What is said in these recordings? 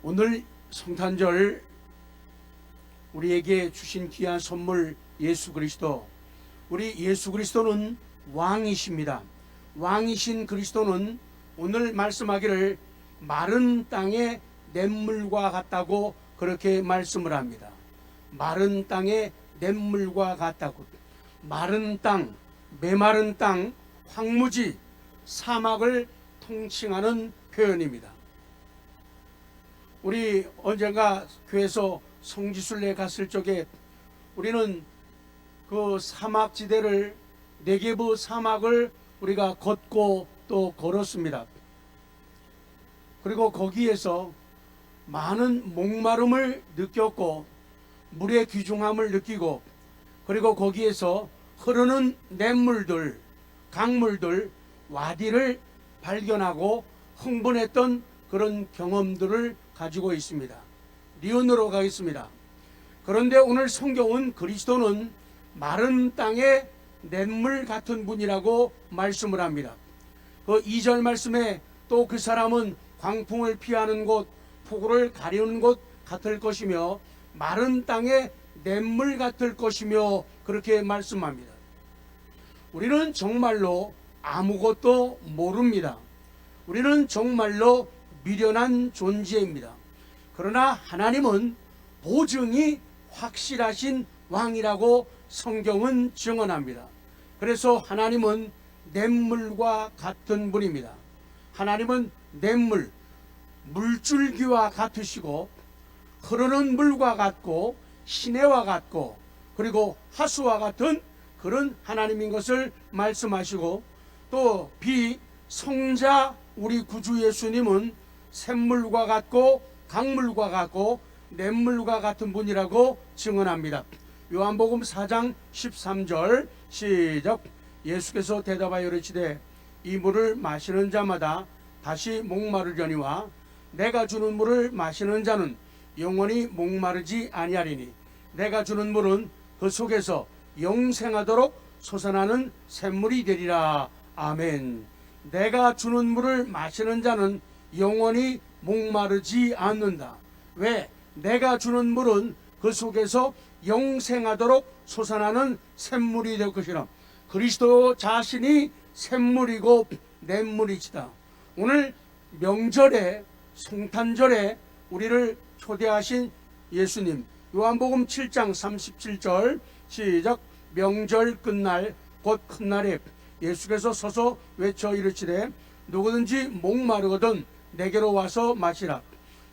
오늘 성탄절 우리에게 주신 귀한 선물 예수 그리스도. 우리 예수 그리스도는 왕이십니다. 왕이신 그리스도는 오늘 말씀하기를 마른 땅의 냇물과 같다고 그렇게 말씀을 합니다. 마른 땅의 냇물과 같다고. 마른 땅, 메마른 땅, 황무지, 사막을 통칭하는 표현입니다. 우리 언젠가 교회에서 성지순례 갔을 적에 우리는 그 사막지대를, 네게브 사막을 우리가 걷고 또 걸었습니다. 그리고 거기에서 많은 목마름을 느꼈고 물의 귀중함을 느끼고, 그리고 거기에서 흐르는 냇물들, 강물들, 와디를 발견하고 흥분했던 그런 경험들을 가지고 있습니다. 리온으로 가겠습니다. 그런데 오늘 성경은 그리스도는 마른 땅의 냇물 같은 분이라고 말씀을 합니다. 그 2절 말씀에 또 그 사람은 광풍을 피하는 곳, 폭우를 가리우는 곳 같을 것이며 마른 땅의 냇물 같을 것이며 그렇게 말씀합니다. 우리는 정말로 아무것도 모릅니다. 우리는 정말로 미련한 존재입니다. 그러나 하나님은 보증이 확실하신 왕이라고 성경은 증언합니다. 그래서 하나님은 냇물과 같은 분입니다. 하나님은 냇물, 물줄기와 같으시고 흐르는 물과 같고 시내와 같고 그리고 하수와 같은 그런 하나님인 것을 말씀하시고, 또 성자 우리 구주 예수님은 샘물과 같고 강물과 같고 냇물과 같은 분이라고 증언합니다. 요한복음 4장 13절 시작. 예수께서 대답하여 이르시되 이 물을 마시는 자마다 다시 목마르려니와 내가 주는 물을 마시는 자는 영원히 목마르지 아니하리니 내가 주는 물은 그 속에서 영생하도록 솟아나는 샘물이 되리라. 아멘. 내가 주는 물을 마시는 자는 영원히 목마르지 않는다. 왜? 내가 주는 물은 그 속에서 영생하도록 솟아나는 샘물이 될 것이라. 그리스도 자신이 샘물이고 냇물이시다. 오늘 명절에, 성탄절에 우리를 초대하신 예수님, 요한복음 7장 37절 시작. 명절 끝날 곧 큰날에 예수께서 서서 외쳐 이르시되 누구든지 목마르거든 내게로 와서 마시라.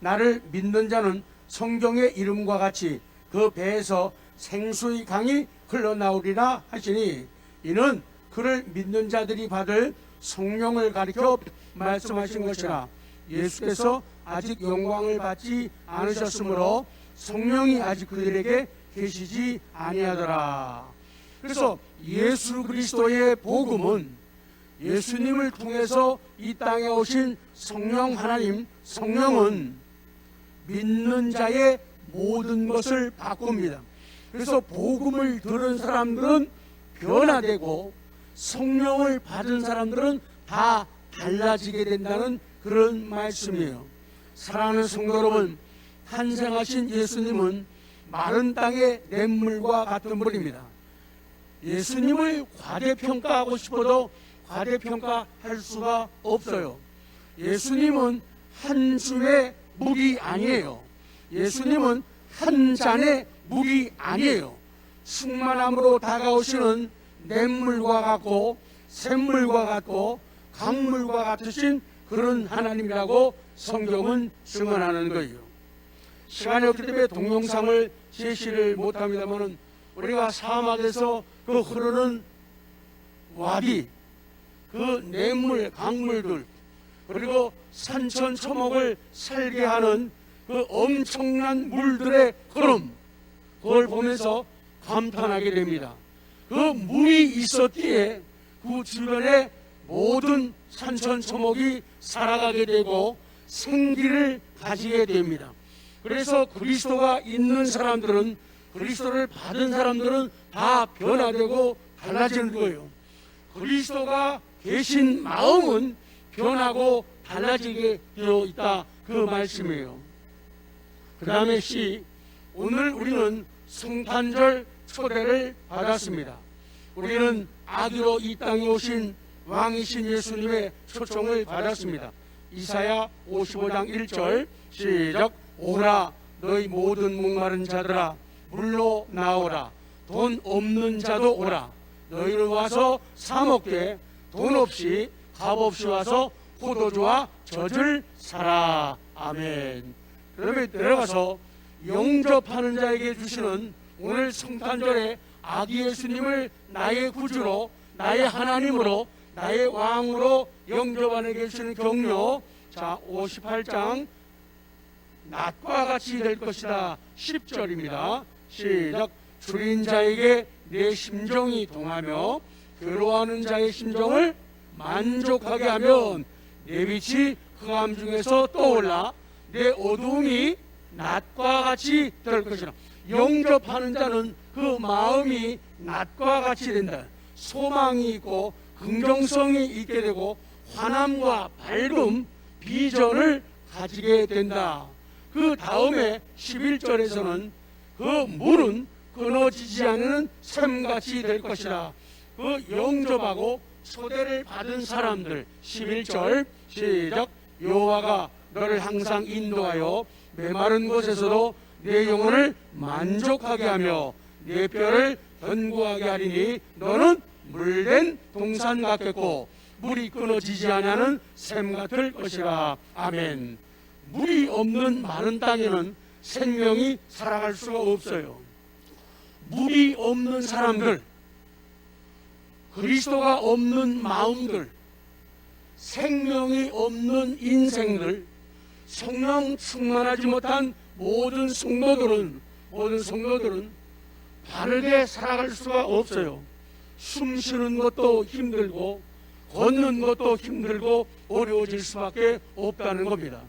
나를 믿는 자는 성경의 이름과 같이 그 배에서 생수의 강이 흘러나오리라 하시니, 이는 그를 믿는 자들이 받을 성령을 가리켜 말씀하신 것이라. 예수께서 아직 영광을 받지 않으셨으므로 성령이 아직 그들에게 계시지 아니하더라. 그래서 예수 그리스도의 복음은 예수님을 통해서 이 땅에 오신 성령 하나님, 성령은 믿는 자의 모든 것을 바꿉니다. 그래서 복음을 들은 사람들은 변화되고 성령을 받은 사람들은 다 달라지게 된다는 그런 말씀이에요. 사랑하는 성도 여러분, 탄생하신 예수님은 마른 땅의 냇물과 같은 분입니다. 예수님을 과대평가하고 싶어도 과대평가할 수가 없어요. 예수님은 한 줌의 묵이 아니에요. 예수님은 한 잔의 묵이 아니에요. 충만함으로 다가오시는 냇물과 같고 샘물과 같고 강물과 같으신 그런 하나님이라고 성경은 증언하는 거예요. 시간이 없기 때문에 동영상을 제시를 못합니다만, 우리가 사막에서 그 흐르는 와디, 그 냇물, 강물들, 그리고 산천초목을 살게 하는 그 엄청난 물들의 흐름, 그걸 보면서 감탄하게 됩니다. 그 물이 있었기에 그 주변에 모든 산천초목이 살아가게 되고 생기를 가지게 됩니다. 그래서 그리스도가 있는 사람들은, 그리스도를 받은 사람들은 다 변화되고 달라지는 거예요. 그리스도가 계신 마음은 변하고 달라지게 되어 있다, 그 말씀이에요. 그 다음에 C. 오늘 우리는 성탄절 초대를 받았습니다. 우리는 아기로 이 땅에 오신 왕이신 예수님의 초청을 받았습니다. 이사야 55장 1절 시작. 오라 너희 모든 목마른 자들아 물로 나오라. 돈 없는 자도 오라. 너희는 와서 사 먹되 돈 없이 값 없이 와서 포도주와 젖을 사라. 아멘. 그러면 내려가서 영접하는 자에게 주시는 오늘 성탄절에 아기 예수님을 나의 구주로, 나의 하나님으로, 나의 왕으로 영접하는 게 주시는 격려. 자, 58장 낮과 같이 될 것이다. 10절입니다. 시작. 줄인 자에게 내 심정이 동하며 괴로워하는 자의 심정을 만족하게 하면 내 빛이 흑암 중에서 떠올라 내 어두움이 낮과 같이 될 것이라. 영접하는 자는 그 마음이 낮과 같이 된다. 소망이 있고 긍정성이 있게 되고 환함과 밝음, 비전을 가지게 된다. 그 다음에 11절에서는 그 물은 끊어지지 않는 샘같이 될 것이라. 그 영접하고 초대를 받은 사람들 11절 시작. 여호와가 너를 항상 인도하여 메마른 곳에서도 내 영혼을 만족하게 하며 내 뼈를 견고하게 하리니 너는 물된 동산 같겠고 물이 끊어지지 아니하는 샘 같을 것이라. 아멘. 물이 없는 마른 땅에는 생명이 살아갈 수가 없어요. 물이 없는 사람들, 그리스도가 없는 마음들, 생명이 없는 인생들, 성령 충만하지 못한 모든 성도들은 바르게 살아갈 수가 없어요. 숨 쉬는 것도 힘들고 걷는 것도 힘들고 어려워질 수밖에 없다는 겁니다.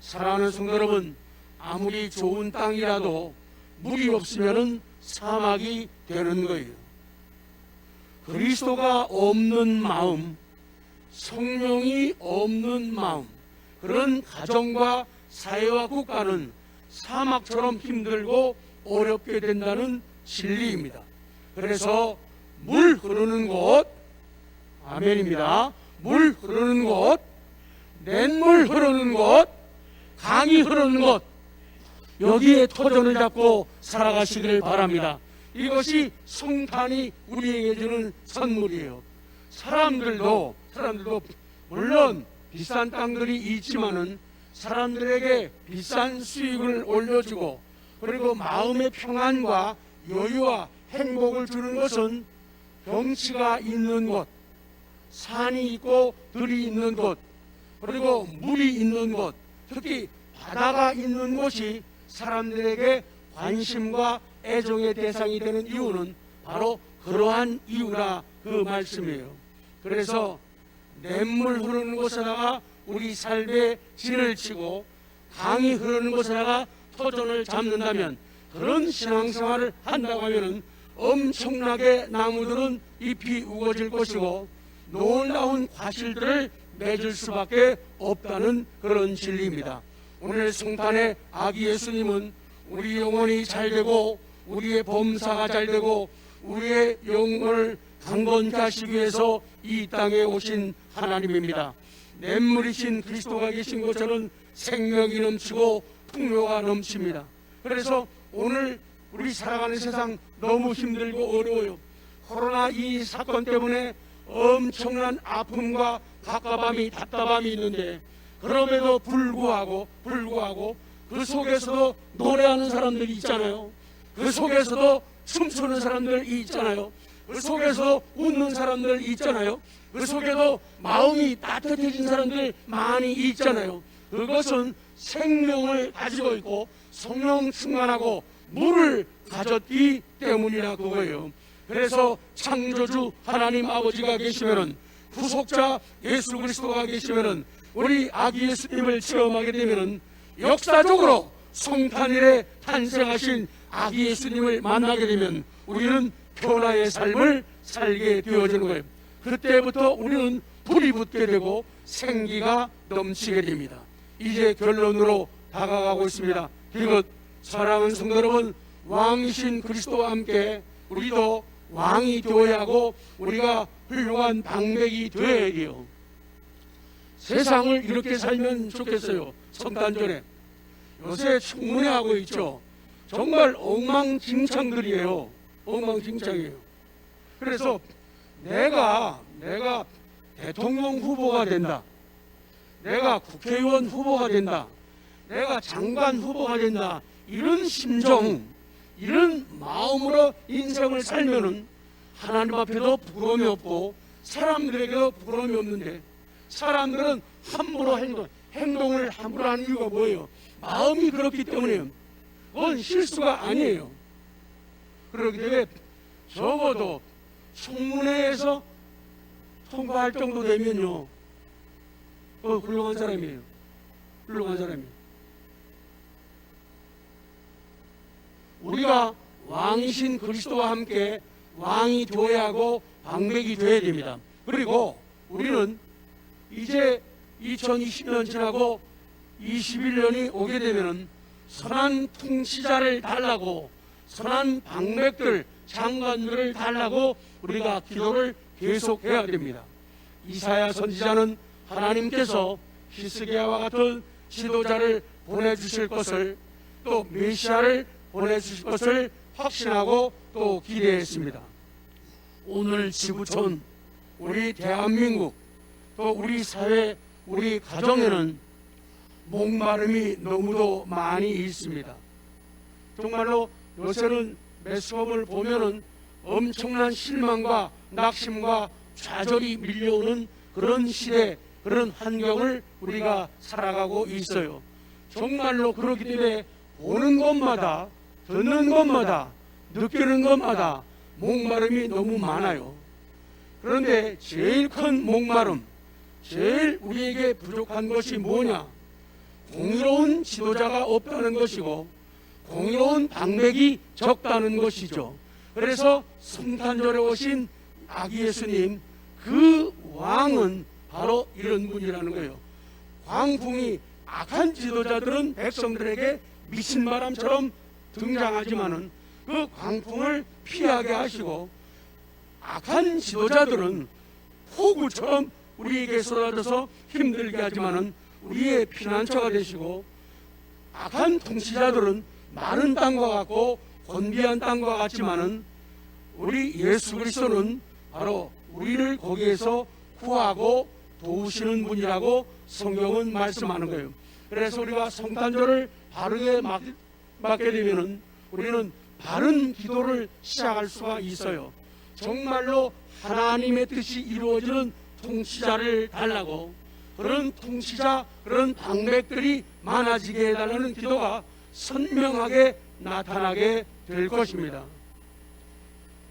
사랑하는 성도 여러분, 아무리 좋은 땅이라도 물이 없으면 사막이 되는 거예요. 그리스도가 없는 마음, 성령이 없는 마음, 그런 가정과 사회와 국가는 사막처럼 힘들고 어렵게 된다는 진리입니다. 그래서 물 흐르는 곳, 아멘입니다. 물 흐르는 곳, 냇물 흐르는 곳, 강이 흐르는 곳, 여기에 터전을 잡고 살아가시기를 바랍니다. 이것이 성탄이 우리에게 주는 선물이에요. 사람들도 물론 비싼 땅들이 있지만은 사람들에게 비싼 수익을 올려주고 그리고 마음의 평안과 여유와 행복을 주는 것은 경치가 있는 곳, 산이 있고 들이 있는 곳, 그리고 물이 있는 곳, 특히 바다가 있는 곳이 사람들에게 관심과 애정의 대상이 되는 이유는 바로 그러한 이유라 그 말씀이에요. 그래서 냇물 흐르는 곳에다가 우리 삶의 진을 치고 강이 흐르는 곳에다가 터전을 잡는다면, 그런 신앙생활을 한다고 하면 엄청나게 나무들은 잎이 우거질 것이고 놀라운 과실들을 맺을 수밖에 없다는 그런 진리입니다. 오늘 성탄의 아기 예수님은 우리 영혼이 잘되고 우리의 범사가 잘되고 우리의 영혼을 강건케 하시기 위해서 이 땅에 오신 하나님입니다. 냇물이신 그리스도가 계신 것처럼 생명이 넘치고 풍요가 넘칩니다. 그래서 오늘 우리 살아가는 세상 너무 힘들고 어려워요. 코로나 이 사건 때문에 엄청난 아픔과 답답함이 있는데, 그럼에도 불구하고 그 속에서도 노래하는 사람들이 있잖아요. 그 속에서도 춤추는 사람들이 있잖아요. 그 속에서 웃는 사람들 있잖아요. 그 속에도 마음이 따뜻해진 사람들 많이 있잖아요. 그것은 생명을 가지고 있고 성령 충만하고 물을 가졌기 때문이라 그거예요. 그래서 창조주 하나님 아버지가 계시면은, 구속자 예수 그리스도가 계시면은, 우리 아기 예수님을 체험하게 되면은 역사적으로 성탄일에 탄생하신 아기 예수님을 만나게 되면 우리는 변화의 삶을 살게 되어지는 거예요. 그때부터 우리는 불이 붙게 되고 생기가 넘치게 됩니다. 이제 결론으로 다가가고 있습니다. 이것 사랑하는 성도 여러분, 왕이신 그리스도와 함께 우리도 왕이 되어야 하고 우리가 훌륭한 방백이 되어야 돼요. 세상을 이렇게 살면 좋겠어요. 성탄절에 요새 청문회하고 있죠. 정말 엉망진창들이에요. 엉망진창이에요. 그래서 내가 대통령 후보가 된다, 내가 국회의원 후보가 된다, 내가 장관 후보가 된다, 이런 심정, 이런 마음으로 인생을 살면은 하나님 앞에도 부끄러움이 없고 사람들에게도 부끄러움이 없는데, 사람들은 함부로 행동을 함부로 하는 이유가 뭐예요? 마음이 그렇기 때문에요. 그건 실수가 아니에요. 그렇기 때문에 적어도 청문회에서 통과할 정도 되면요, 훌륭한 사람이에요. 훌륭한 사람이에요. 우리가 왕이신 그리스도와 함께 왕이 되어야 하고 방백이 되어야 됩니다. 그리고 우리는 이제 2020년 지나고 21년이 오게 되면 선한 통치자를 달라고, 선한 방백들, 장관들을 달라고 우리가 기도를 계속해야 됩니다. 이사야 선지자는 하나님께서 히스기야와 같은 지도자를 보내주실 것을, 또 메시아를 보내주실 것을 확신하고 또 기대했습니다. 오늘 지구촌, 우리 대한민국, 또 우리 사회, 우리 가정에는 목마름이 너무도 많이 있습니다. 정말로 요새는 매스컴을 보면은 엄청난 실망과 낙심과 좌절이 밀려오는 그런 시대, 그런 환경을 우리가 살아가고 있어요. 정말로 그렇기 때문에 보는 것마다, 듣는 것마다, 느끼는 것마다 목마름이 너무 많아요. 그런데 제일 큰 목마름, 제일 우리에게 부족한 것이 뭐냐? 공의로운 지도자가 없다는 것이고 공의로운 방백이 적다는 것이죠. 그래서 성탄절에 오신 아기 예수님, 그 왕은 바로 이런 분이라는 거예요. 광풍이, 악한 지도자들은 백성들에게 미친 바람처럼 등장하지만은 그 광풍을 피하게 하시고, 악한 지도자들은 폭우처럼 우리에게 쏟아져서 힘들게 하지만은 우리의 피난처가 되시고, 악한 통치자들은 마른 땅과 같고 건비한 땅과 같지만은 우리 예수 그리스도는 바로 우리를 거기에서 구하고 도우시는 분이라고 성경은 말씀하는 거예요. 그래서 우리가 성탄절을 바르게 맞게 되면은 우리는 바른 기도를 시작할 수가 있어요. 정말로 하나님의 뜻이 이루어지는 통치자를 달라고, 그런 통치자, 그런 방백들이 많아지게 해달라는 기도가 선명하게 나타나게 될 것입니다.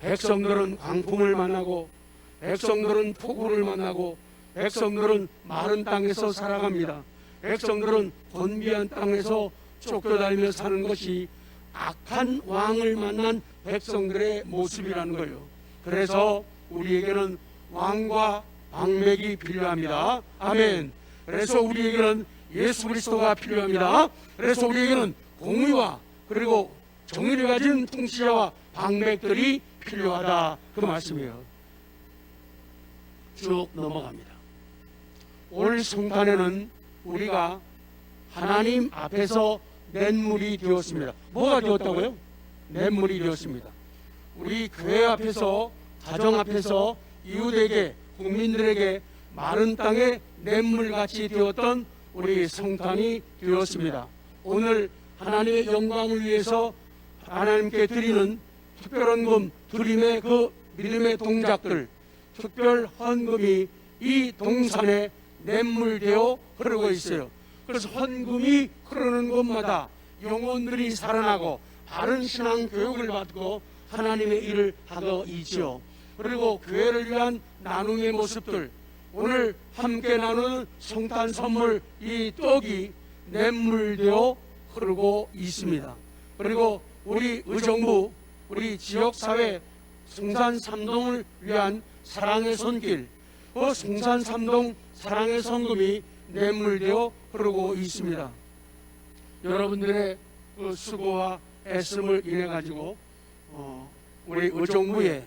백성들은 광풍을 만나고, 백성들은 폭우를 만나고, 백성들은 마른 땅에서 살아갑니다. 백성들은 건비한 땅에서 쫓겨다니며 사는 것이 악한 왕을 만난 백성들의 모습이라는 거예요. 그래서 우리에게는 왕과 방백이 필요합니다. 아멘. 그래서 우리에게는 예수 그리스도가 필요합니다. 그래서 우리에게는 공의와 그리고 정의를 가진 통치자와 방백들이 필요하다, 그 말씀이에요. 쭉 넘어갑니다. 올 성탄에는 우리가 하나님 앞에서 냇물이 되었습니다. 뭐가 되었다고요? 냇물이 되었습니다. 우리 교회 앞에서, 가정 앞에서 이웃에게, 국민들에게 마른 땅에 냇물같이 되었던 우리 성탄이 되었습니다. 오늘 하나님의 영광을 위해서 하나님께 드리는 특별한 헌금, 드림의 그 믿음의 동작들, 특별 헌금이 이 동산에 냇물되어 흐르고 있어요. 그래서 헌금이 흐르는 곳마다 영혼들이 살아나고 바른 신앙 교육을 받고 하나님의 일을 하고 있지요. 그리고 교회를 위한 나눔의 모습들, 오늘 함께 나누는 성탄 선물, 이 떡이 냇물되어 흐르고 있습니다. 그리고 우리 의정부, 우리 지역사회 성산 3동을 위한 사랑의 손길, 그 성산 3동 사랑의 성금이 냇물되어 흐르고 있습니다. 여러분들의 그 수고와 애씀을 인해 가지고 우리 의정부에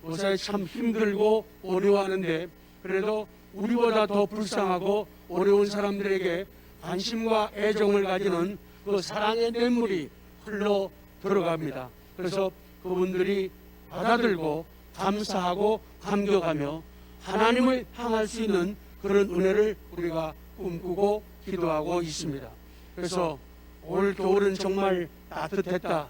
요새 참 힘들고 어려워하는데 그래도 우리보다 더 불쌍하고 어려운 사람들에게 관심과 애정을 가지는 그 사랑의 냇물이 흘러 들어갑니다. 그래서 그분들이 받아들고 감사하고 감격하며 하나님을 향할 수 있는 그런 은혜를 우리가 꿈꾸고 기도하고 있습니다. 그래서 올 겨울은 정말 따뜻했다.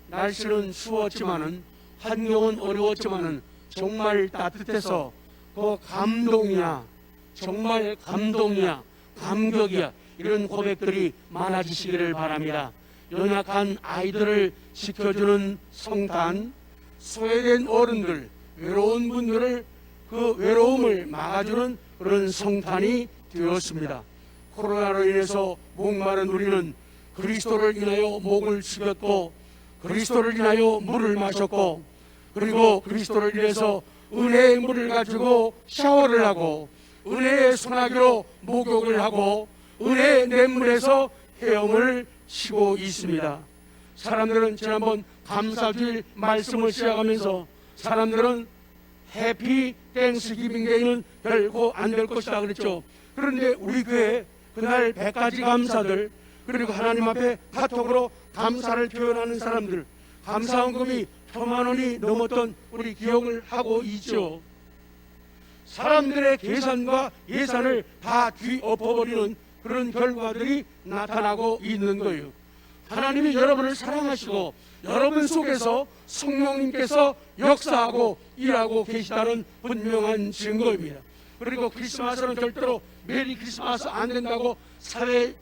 날씨는 추웠지만은 환경은 어려웠지만은 정말 따뜻해서 그 감동이야, 정말 감동이야, 감격이야, 이런 고백들이 많아지시기를 바랍니다. 연약한 아이들을 지켜주는 성탄, 소외된 어른들, 외로운 분들을 그 외로움을 막아주는 그런 성탄이 되었습니다. 코로나로 인해서 목마른 우리는 그리스도를 인하여 목을 숙였고, 그리스도를 인하여 물을 마셨고, 그리고 그리스도를 인해서 은혜의 물을 가지고 샤워를 하고, 은혜의 소나기로 목욕을 하고, 은혜의 냇물에서 헤엄을 치고 있습니다. 사람들은 지난번 감사주일 말씀을 시작하면서 사람들은 해피 땡스기빙 데이는 별거 안 될 것이다 그랬죠. 그런데 우리 교회 그날 100가지 감사들, 그리고 하나님 앞에 카톡으로 감사를 표현하는 사람들, 감사헌금이 1,000만 원이 넘었던 우리 기억을 하고 있죠. 사람들의 계산과 예산을 다 뒤엎어버리는 그런 결과들이 나타나고 있는 거예요. 하나님이 여러분을 사랑하시고 여러분 속에서 성령님께서 역사하고 일하고 계시다는 분명한 증거입니다. 그리고 크리스마스는 절대로 메리 크리스마스 안 된다고 사회에서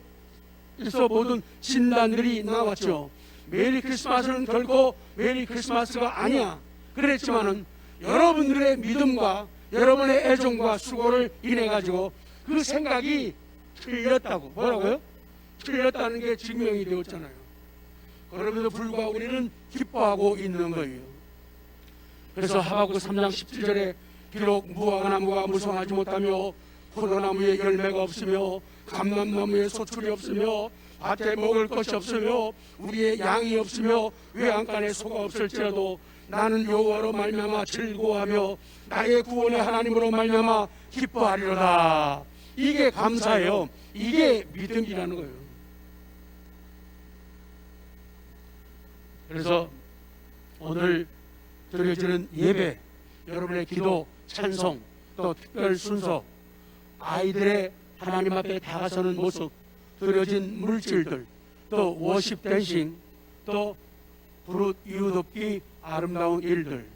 모든 진단들이 나왔죠. 메리 크리스마스는 결코 메리 크리스마스가 아니야 그랬지만은 여러분들의 믿음과 여러분의 애정과 수고를 인해 가지고 그 생각이 틀렸다고. 뭐라고요? 틀렸다는 게 증명이 되었잖아요. 그럼에도 불구하고 우리는 기뻐하고 있는 거예요. 그래서 하박국 3장 17절에 비록 무화과 나무가 무성하지 못하며 포도나무에 열매가 없으며 감람나무에 소출이 없으며 밭에 먹을 것이 없으며 우리의 양이 없으며 외양간에 소가 없을지라도 나는 여호와로 말미암아 즐거워하며 나의 구원의 하나님으로 말미암아 기뻐하리로다. 이게 감사예요. 이게 믿음이라는 거예요. 그래서 오늘 드려지는 예배, 여러분의 기도, 찬송, 또 특별 순서, 아이들의 하나님 앞에 다가서는 모습, 드려진 물질들, 또 워십 댄싱, 또 부르 이웃돕기 아름다운 일들,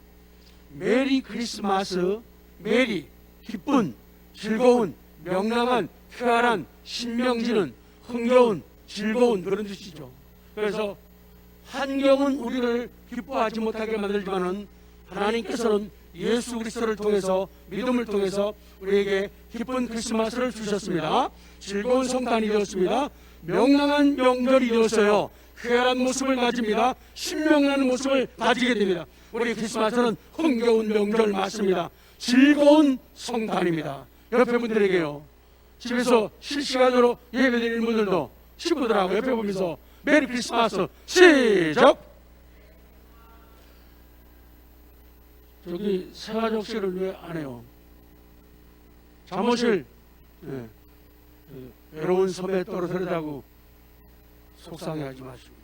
메리 크리스마스, 메리 기쁜, 즐거운, 명랑한, 쾌활한, 신명지는 흥겨운, 즐거운 그런 뜻이죠. 그래서 환경은 우리를 기뻐하지 못하게 만들지만은 하나님께서는 예수 그리스도를 통해서 믿음을 통해서 우리에게 기쁜 크리스마스를 주셨습니다. 즐거운 성탄이 되었습니다. 명랑한 명절이 되었어요. 쾌활한 모습을 가집니다. 신명나는 모습을 가지게 됩니다. 우리 크리스마스는 흥겨운 명절 맞습니다. 즐거운 성탄입니다. 옆에 분들에게요, 집에서 실시간으로 예배드리는 분들도 친구들하고 옆에 보면서 메리 크리스마스 시작! 저기 생활적시를 왜 안 해요? 잠옷을 외로운 섬에 떨어뜨리자고 속상해하지 마시고